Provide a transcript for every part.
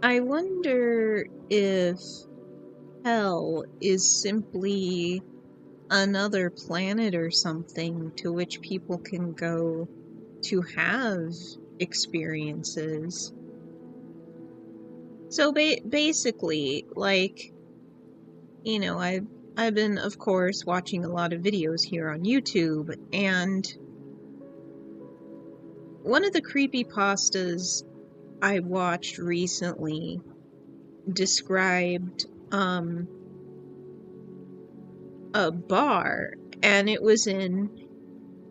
I wonder if hell is simply another planet or something to which people can go to have experiences. So basically, like, I've been, of course, watching a lot of videos here on YouTube, and one of the creepypastas I watched recently described a bar, and it was in,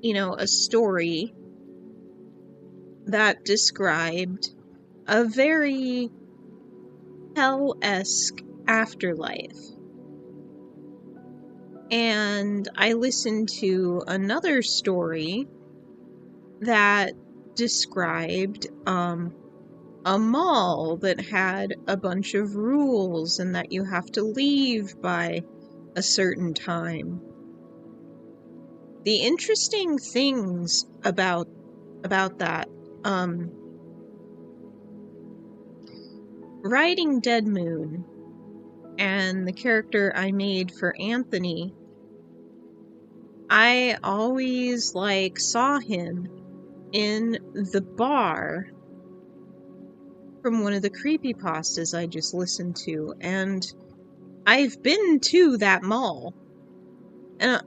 a story that described a very hell-esque afterlife. And I listened to another story that described a mall that had a bunch of rules and that you have to leave by a certain time. The interesting things about that, writing Dead Moon and the character I made for Anthony, I always saw him in the bar from one of the creepypastas I just listened to, and I've been to that mall. And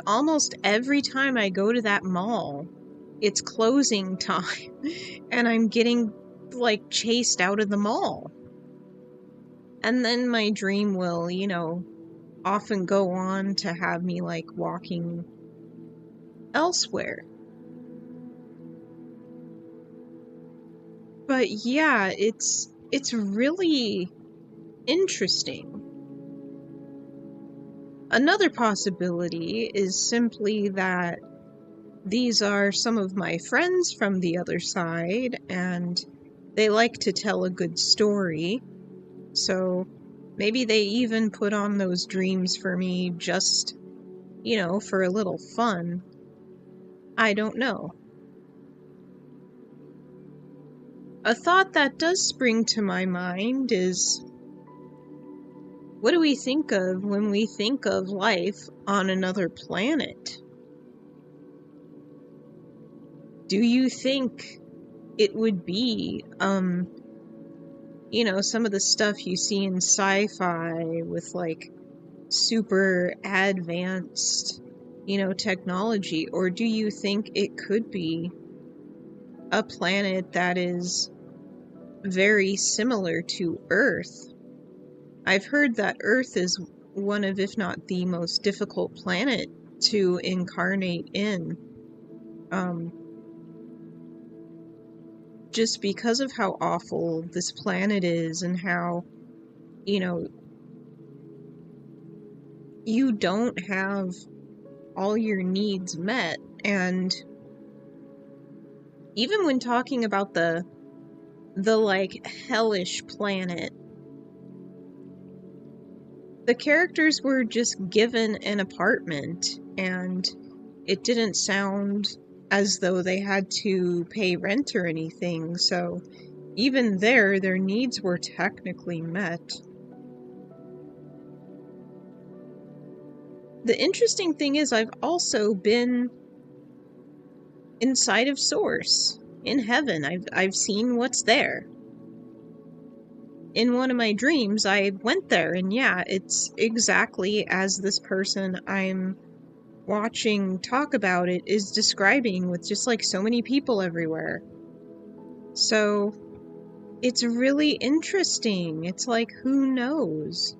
almost every time I go to that mall, it's closing time and I'm getting chased out of the mall. And then my dream will, often go on to have me walking elsewhere. But yeah, it's really interesting. Another possibility is simply that these are some of my friends from the other side, and they like to tell a good story, so maybe they even put on those dreams for me just, for a little fun. I don't know. A thought that does spring to my mind is, what do we think of when we think of life on another planet? Do you think it would be, some of the stuff you see in sci-fi with super advanced, technology? Or do you think it could be a planet that is very similar to Earth? I've heard that Earth is one of, if not the most difficult planet to incarnate in. Just because of how awful this planet is and how, you don't have all your needs met. And even when talking about the hellish planet, the characters were just given an apartment, and it didn't sound as though they had to pay rent or anything, so even there, their needs were technically met. The interesting thing is, I've also been inside of Source, in heaven. I've seen what's there. In one of my dreams, I went there, and yeah, it's exactly as this person I'm watching talk about it is describing, with just so many people everywhere. So it's really interesting. It's who knows?